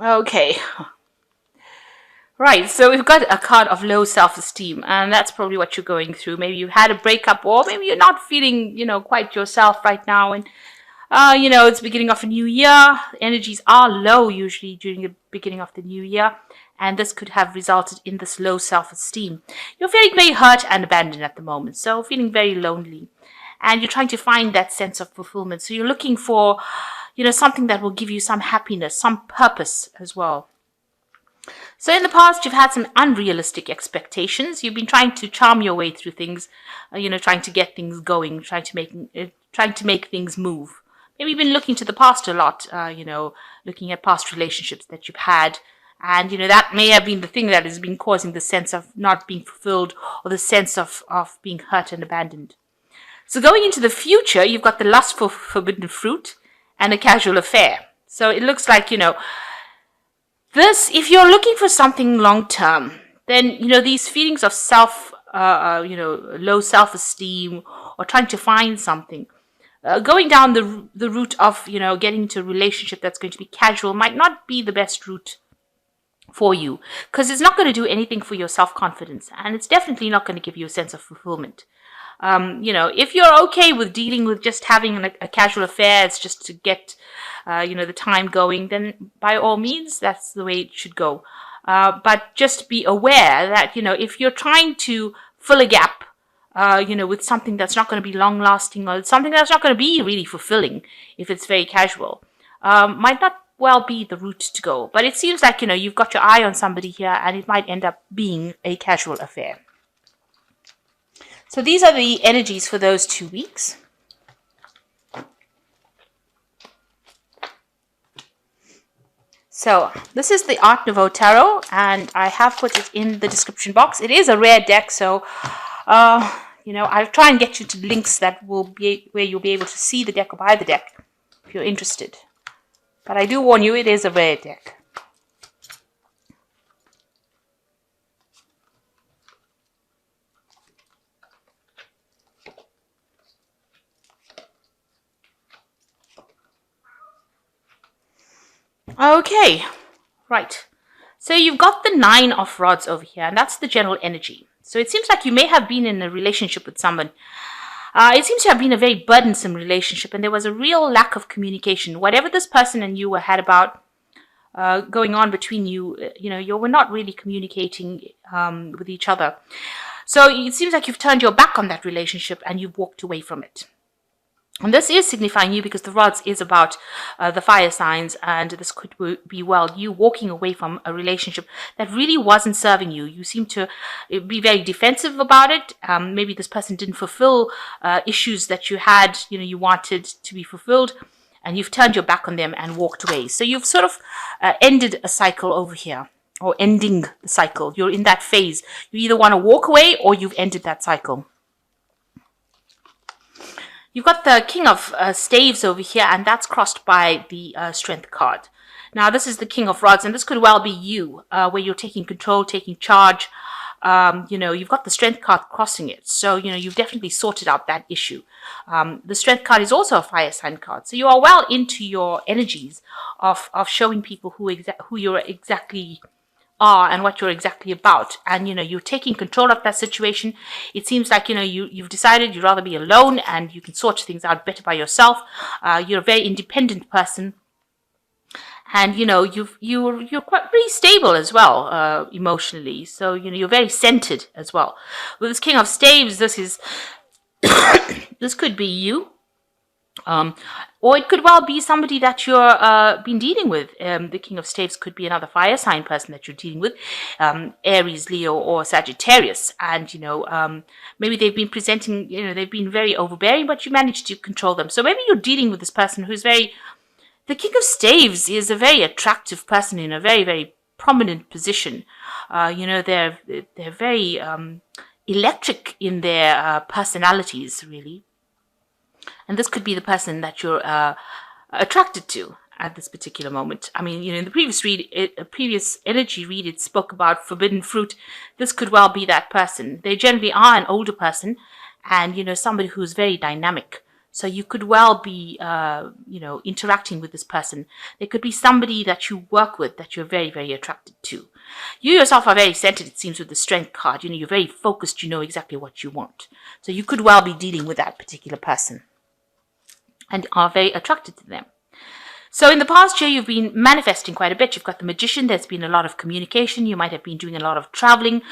Okay. Right, so we've got a card of low self-esteem, and that's probably what you're going through. Maybe you had a breakup, or maybe you're not feeling, quite yourself right now, and it's the beginning of a new year. Energies are low usually during the beginning of the new year, and this could have resulted in this low self-esteem. You're feeling very hurt and abandoned at the moment, so feeling very lonely, and you're trying to find that sense of fulfillment. So you're looking for, something that will give you some happiness, some purpose as well. So in the past, you've had some unrealistic expectations. You've been trying to charm your way through things, trying to get things going, trying to make things move. Maybe you've been looking to the past a lot, looking at past relationships that you've had. And, that may have been the thing that has been causing the sense of not being fulfilled or the sense of being hurt and abandoned. So going into the future, you've got the lust for forbidden fruit and a casual affair. So it looks like, if you're looking for something long term, then, these feelings of low self-esteem or trying to find something, going down the route of, getting into a relationship that's going to be casual might not be the best route for you, because it's not going to do anything for your self-confidence, and it's definitely not going to give you a sense of fulfillment. If you're okay with dealing with just having a casual affair, it's just to get, the time going, then by all means, that's the way it should go. But just be aware that, if you're trying to fill a gap, with something that's not going to be long lasting or something that's not going to be really fulfilling, if it's very casual, might not well be the route to go. But it seems like, you've got your eye on somebody here, and it might end up being a casual affair. So these are the energies for those 2 weeks. So this is the Art Nouveau Tarot, and I have put it in the description box. It is a rare deck, so I'll try and get you to links that will be where you'll be able to see the deck or buy the deck if you're interested. But I do warn you, it is a rare deck. Okay, right. So you've got the 9 of Rods over here, and that's the general energy. So it seems like you may have been in a relationship with someone. It seems to have been a very burdensome relationship, and there was a real lack of communication. Whatever this person and you had about going on between you, you were not really communicating with each other. So it seems like you've turned your back on that relationship and you've walked away from it. And this is signifying you, because the rods is about the fire signs, and this could be, well, you walking away from a relationship that really wasn't serving you. You seem to be very defensive about it. Maybe this person didn't fulfill issues that you had, you wanted to be fulfilled, and you've turned your back on them and walked away. So you've sort of ended a cycle over here, or ending the cycle. You're in that phase. You either want to walk away or you've ended that cycle. You've got the King of Staves over here, and that's crossed by the Strength card. Now, this is the King of Rods, and this could well be you, where you're taking control, taking charge. You've got the Strength card crossing it. So, you've definitely sorted out that issue. The Strength card is also a fire sign card. So you are well into your energies of showing people who you're exactly are and what you're exactly about, and you're taking control of that situation. It seems like you've decided you'd rather be alone and you can sort things out better by yourself. You're a very independent person, and you're quite pretty stable as well, emotionally. So you're very centered as well. With this King of Staves, this is this could be you. Or it could well be somebody that you're been dealing with. The King of Staves could be another fire sign person that you're dealing with, Aries, Leo, or Sagittarius. And maybe they've been presenting, they've been very overbearing, but you managed to control them. So maybe you're dealing with this person who's very. The King of Staves is a very attractive person in a very, very prominent position. They're very electric in their personalities, really. And this could be the person that you're attracted to at this particular moment. I mean, in the previous energy read, it spoke about forbidden fruit. This could well be that person. They generally are an older person, and somebody who's very dynamic. So you could well be, interacting with this person. There could be somebody that you work with that you're very, very attracted to. You yourself are very centered, it seems, with the Strength card. You're very focused. You know exactly what you want. So you could well be dealing with that particular person and are very attracted to them. So in the past year, you've been manifesting quite a bit. You've got the Magician. There's been a lot of communication. You might have been doing a lot of traveling,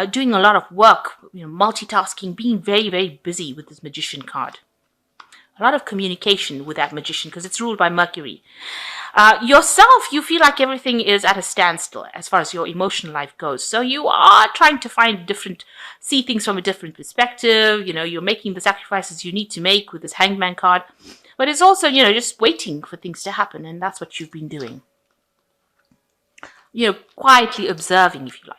doing a lot of work, multitasking, being very, very busy with this Magician card. A lot of communication with that Magician because it's ruled by Mercury. Yourself, you feel like everything is at a standstill as far as your emotional life goes. So you are trying to see things from a different perspective. You're making the sacrifices you need to make with this Hangman card. But it's also, just waiting for things to happen. And that's what you've been doing. Quietly observing, if you like.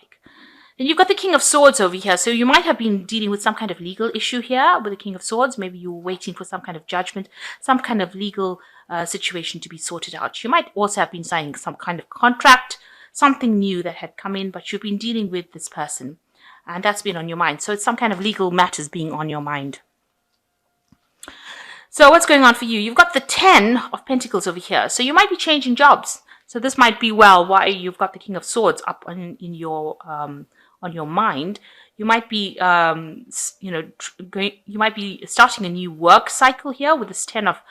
Then you've got the King of Swords over here. So you might have been dealing with some kind of legal issue here with the King of Swords. Maybe you were waiting for some kind of judgment, some kind of legal situation to be sorted out. You might also have been signing some kind of contract, something new that had come in, but you've been dealing with this person. And that's been on your mind. So it's some kind of legal matters being on your mind. So what's going on for you? You've got the 10 of Pentacles over here. So you might be changing jobs. So this might be why you've got the King of Swords up on your mind. You might be, you might be starting a new work cycle here with this 10 of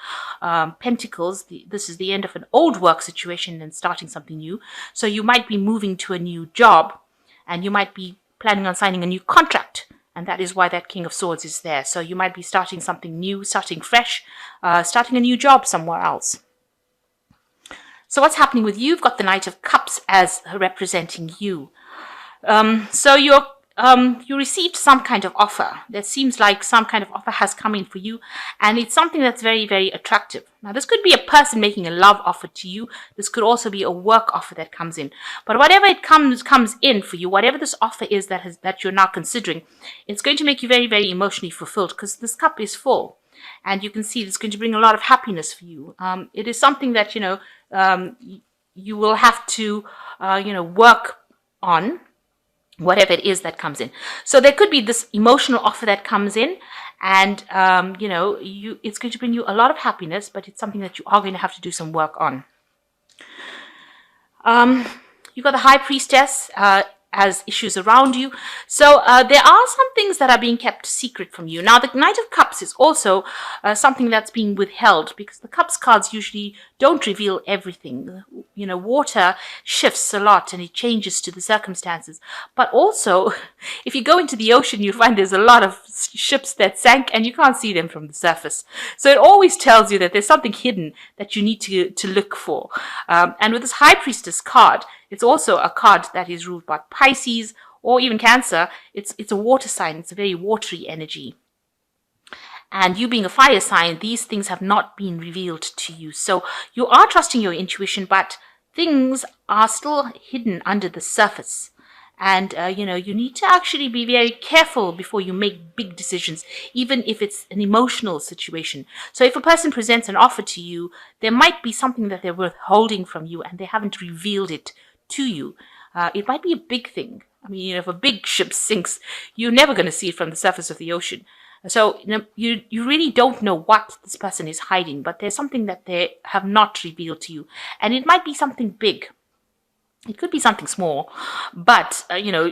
Pentacles. This is the end of an old work situation and starting something new. So you might be moving to a new job, and you might be planning on signing a new contract. And that is why that King of Swords is there. So you might be starting something new, starting fresh, starting a new job somewhere else. So what's happening with you? You've got the Knight of Cups as representing you. So you received some kind of offer. That seems like some kind of offer has come in for you. And it's something that's very, very attractive. Now, this could be a person making a love offer to you. This could also be a work offer that comes in. But whatever it comes in for you, whatever this offer is that you're now considering, it's going to make you very, very emotionally fulfilled because this cup is full. And you can see it's going to bring a lot of happiness for you. It is something that, you will have to, work on, whatever it is that comes in. So there could be this emotional offer that comes in, and it's going to bring you a lot of happiness, but it's something that you are going to have to do some work on. You've got the High Priestess as issues around you. So there are some things that are being kept secret from you. Now, the Knight of Cups is also something that's being withheld because the Cups cards usually don't reveal everything. Water shifts a lot and it changes to the circumstances. But also, if you go into the ocean, you find there's a lot of ships that sank and you can't see them from the surface. So it always tells you that there's something hidden that you need to look for. And with this High Priestess card, it's also a card that is ruled by Pisces or even Cancer. It's a water sign. It's a very watery energy. And you being a fire sign, these things have not been revealed to you. So you are trusting your intuition, but things are still hidden under the surface. And, you need to actually be very careful before you make big decisions, even if it's an emotional situation. So if a person presents an offer to you, there might be something that they're withholding from you and they haven't revealed it to you. It might be a big thing. I mean, if a big ship sinks, you're never going to see it from the surface of the ocean. So, you really don't know what this person is hiding, but there's something that they have not revealed to you. And it might be something big. It could be something small, but,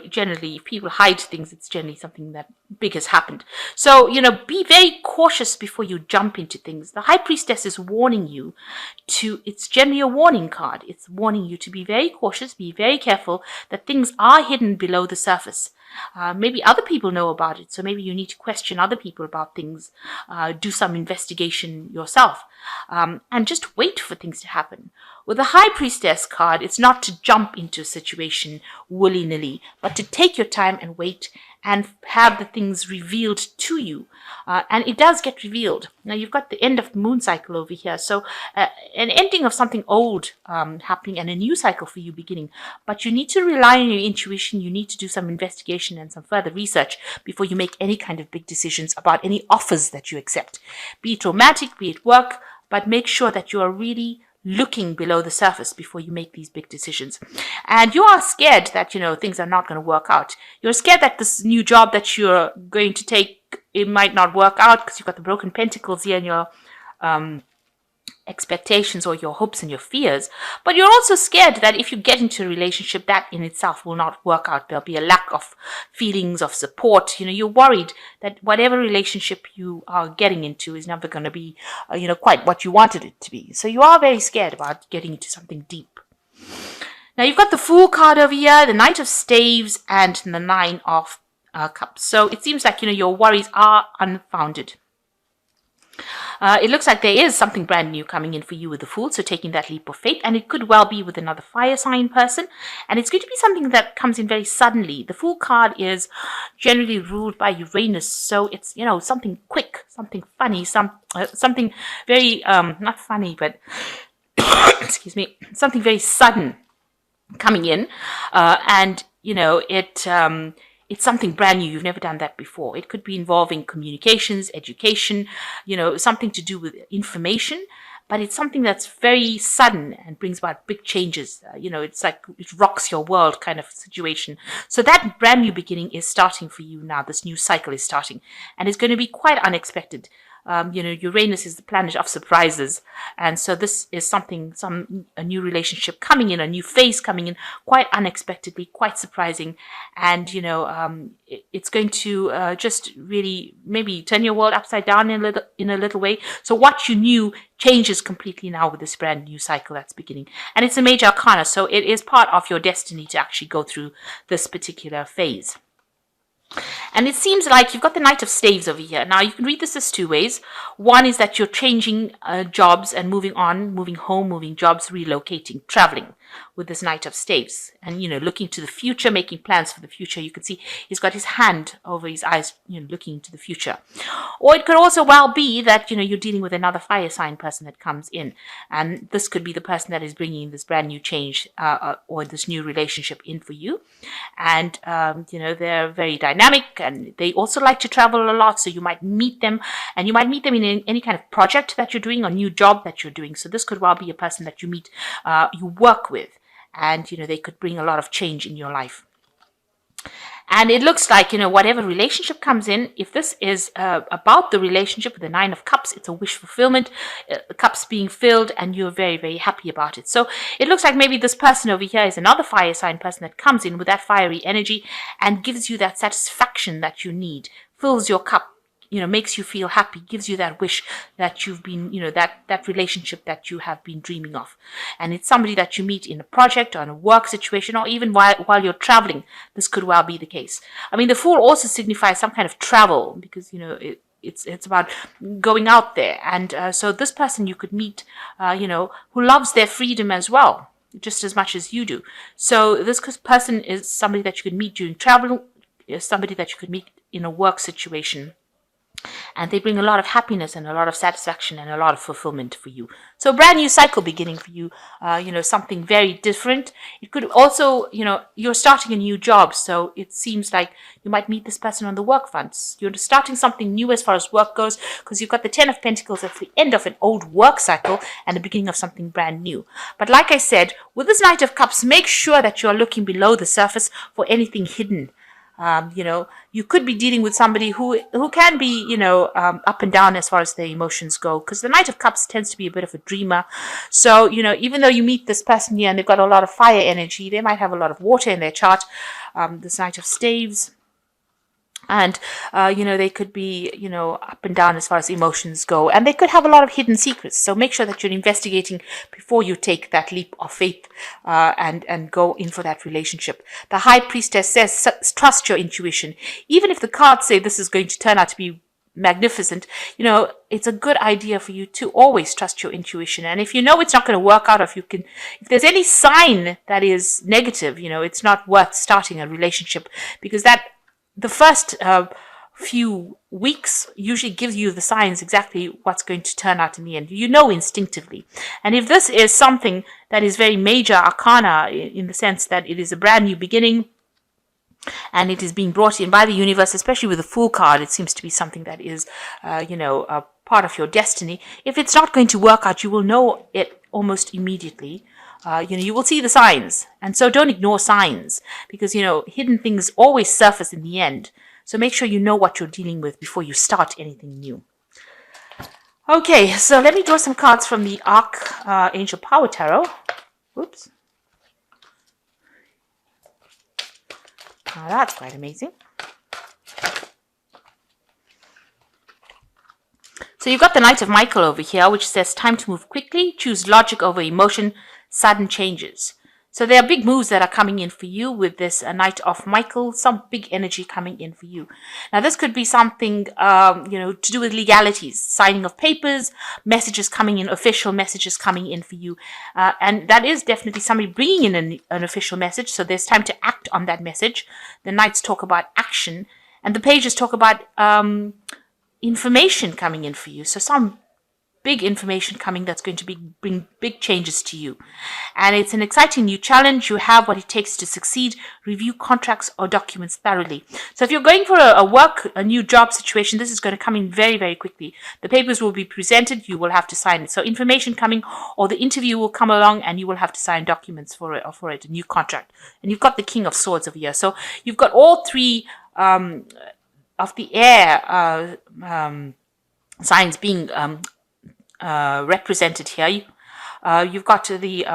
generally, if people hide things, it's generally something that big has happened. So, be very cautious before you jump into things. The High Priestess is warning you it's generally a warning card. It's warning you to be very cautious, be very careful that things are hidden below the surface. Maybe other people know about it, so maybe you need to question other people about things, do some investigation yourself, and just wait for things to happen. With the High Priestess card, it's not to jump into a situation willy-nilly, but to take your time and wait and have the things revealed to you. And it does get revealed. Now, you've got the end of the moon cycle over here. So an ending of something old happening and a new cycle for you beginning. But you need to rely on your intuition. You need to do some investigation and some further research before you make any kind of big decisions about any offers that you accept. Be it romantic, be it work, but make sure that you are really looking below the surface before you make these big decisions. And you are scared that, things are not going to work out. You're scared that this new job that you're going to take it might not work out because you've got the broken pentacles here in your expectations or your hopes and your fears. But you're also scared that if you get into a relationship, that in itself will not work out. There'll be a lack of feelings of support. You're worried that whatever relationship you are getting into is never going to be, quite what you wanted it to be. So you are very scared about getting into something deep. Now you've got the Fool card over here, the Knight of Staves, and the Nine of Cups. So it seems like, your worries are unfounded. It looks like there is something brand new coming in for you with the Fool, so taking that leap of faith, and it could well be with another fire sign person, and it's going to be something that comes in very suddenly. The Fool card is generally ruled by Uranus, so it's, something quick, something funny, something very, not funny, but, excuse me, something very sudden coming in, and, it's something brand new. You've never done that before. It could be involving communications, education, something to do with information, but it's something that's very sudden and brings about big changes. It's like it rocks your world kind of situation. So that brand new beginning is starting for you now. This new cycle is starting, and it's going to be quite unexpected. Uranus is the planet of surprises, and so this is a new relationship coming in, a new phase coming in, quite unexpectedly, quite surprising, and it's going to just really maybe turn your world upside down in a little way. So what you knew changes completely now with this brand new cycle that's beginning, and it's a major arcana, so it is part of your destiny to actually go through this particular phase. And it seems like you've got the Knight of Staves over here. Now, you can read this as two ways. One is that you're changing jobs and moving on, moving home, moving jobs, relocating, traveling with this Knight of Staves. And, looking to the future, making plans for the future. You can see he's got his hand over his eyes, looking to the future. Or it could also well be that, you're dealing with another fire sign person that comes in. And this could be the person that is bringing this brand new change or this new relationship in for you. And, they're very dynamic, and they also like to travel a lot, so you might meet them, and you might meet them in any kind of project that you're doing or new job that you're doing. So this could well be a person that you meet, you work with, and they could bring a lot of change in your life. And it looks like, whatever relationship comes in, if this is about the relationship with the Nine of Cups, it's a wish fulfillment, the cups being filled, and you're very, very happy about it. So it looks like maybe this person over here is another fire sign person that comes in with that fiery energy and gives you that satisfaction that you need, fills your cup, makes you feel happy, gives you that wish that you've been, that relationship that you have been dreaming of. And it's somebody that you meet in a project or in a work situation, or even while you're traveling. This could well be the case. I mean, the Fool also signifies some kind of travel, because, it's about going out there. And so this person you could meet, who loves their freedom as well, just as much as you do. So this person is somebody that you could meet during travel, is somebody that you could meet in a work situation. And they bring a lot of happiness and a lot of satisfaction and a lot of fulfillment for you. So brand new cycle beginning for you, something very different. It could also, you're starting a new job. So it seems like you might meet this person on the work front. You're starting something new as far as work goes, because you've got the Ten of Pentacles at the end of an old work cycle and the beginning of something brand new. But like I said, with this Knight of Cups, make sure that you're looking below the surface for anything hidden. You could be dealing with somebody who can be, up and down as far as their emotions go, because the Knight of Cups tends to be a bit of a dreamer. So, even though you meet this person here and they've got a lot of fire energy, they might have a lot of water in their chart, this Knight of Staves. And, they could be, up and down as far as emotions go. And they could have a lot of hidden secrets. So make sure that you're investigating before you take that leap of faith and go in for that relationship. The High Priestess says, trust your intuition. Even if the cards say this is going to turn out to be magnificent, it's a good idea for you to always trust your intuition. And if it's not going to work out, if there's any sign that is negative, it's not worth starting a relationship, because the first few weeks usually gives you the signs exactly what's going to turn out in the end. Instinctively. And if this is something that is very major arcana, in the sense that it is a brand new beginning, and it is being brought in by the universe, especially with the Fool card, it seems to be something that is, a part of your destiny. If it's not going to work out, you will know it almost immediately. You will see the signs. And so don't ignore signs, because, hidden things always surface in the end. So make sure you know what you're dealing with before you start anything new. Okay, so let me draw some cards from the Archangel Power Tarot. Oops. Now that's quite amazing. So you've got the Knight of Michael over here, which says time to move quickly, choose logic over emotion, sudden changes. So there are big moves that are coming in for you with this Knight of Michael, some big energy coming in for you. Now this could be something, to do with legalities, signing of papers, messages coming in, official messages coming in for you. And that is definitely somebody bringing in an official message. So there's time to act on that message. The Knights talk about action, and the Pages talk about information coming in for you. So some big information coming that's going to bring big changes to you. And it's an exciting new challenge. You have what it takes to succeed. Review contracts or documents thoroughly. So if you're going for a new job situation, this is going to come in very, very quickly. The papers will be presented. You will have to sign it. So information coming, or the interview will come along and you will have to sign documents for it, a new contract. And you've got the King of Swords over here. So you've got all three of the air signs being represented here. You've got the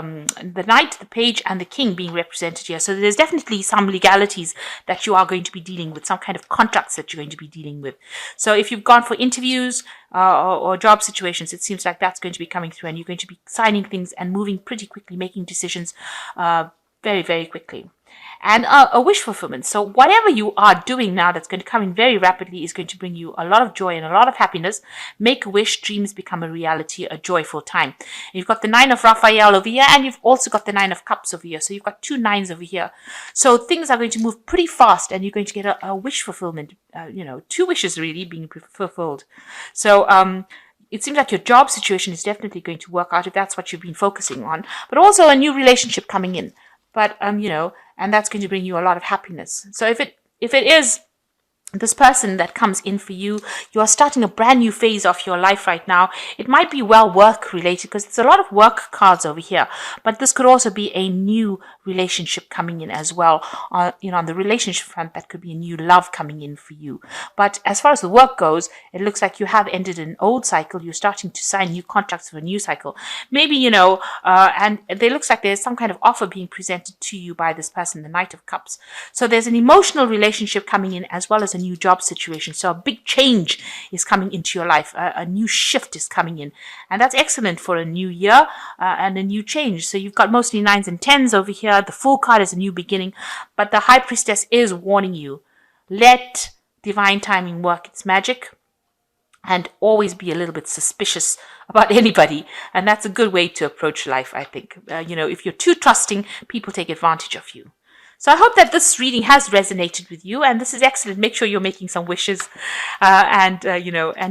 Knight, the Page, and the King being represented here. So there's definitely some legalities that you are going to be dealing with, some kind of contracts that you're going to be dealing with. So if you've gone for interviews or job situations, it seems like that's going to be coming through, and you're going to be signing things and moving pretty quickly, making decisions very, very quickly. And a wish fulfillment. So whatever you are doing now that's going to come in very rapidly is going to bring you a lot of joy and a lot of happiness. Make a wish, dreams become a reality, a joyful time. And you've got the Nine of Raphael over here, and you've also got the Nine of Cups over here. So you've got two nines over here. So things are going to move pretty fast, and you're going to get a wish fulfillment. Two wishes really being fulfilled. So it seems like your job situation is definitely going to work out if that's what you've been focusing on. But also a new relationship coming in. But, and that's going to bring you a lot of happiness. So if it is this person that comes in for you, you are starting a brand new phase of your life right now. It might be work related, because there's a lot of work cards over here, but this could also be a new relationship coming in as well. On the relationship front, that could be a new love coming in for you. But as far as the work goes, it looks like you have ended an old cycle. You're starting to sign new contracts for a new cycle. Maybe, and it looks like there's some kind of offer being presented to you by this person, the Knight of Cups. So there's an emotional relationship coming in as well as a new job situation. So a big change is coming into your life. A new shift is coming in. And that's excellent for a new year and a new change. So you've got mostly 9s and 10s over here. The Fool card is a new beginning. But the High Priestess is warning you. Let divine timing work its magic. And always be a little bit suspicious about anybody. And that's a good way to approach life, I think. If you're too trusting, people take advantage of you. So I hope that this reading has resonated with you, and this is excellent. Make sure you're making some wishes, and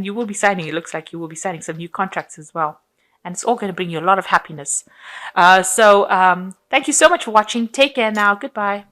you will be signing. It looks like you will be signing some new contracts as well, and it's all going to bring you a lot of happiness. So thank you so much for watching. Take care now. Goodbye.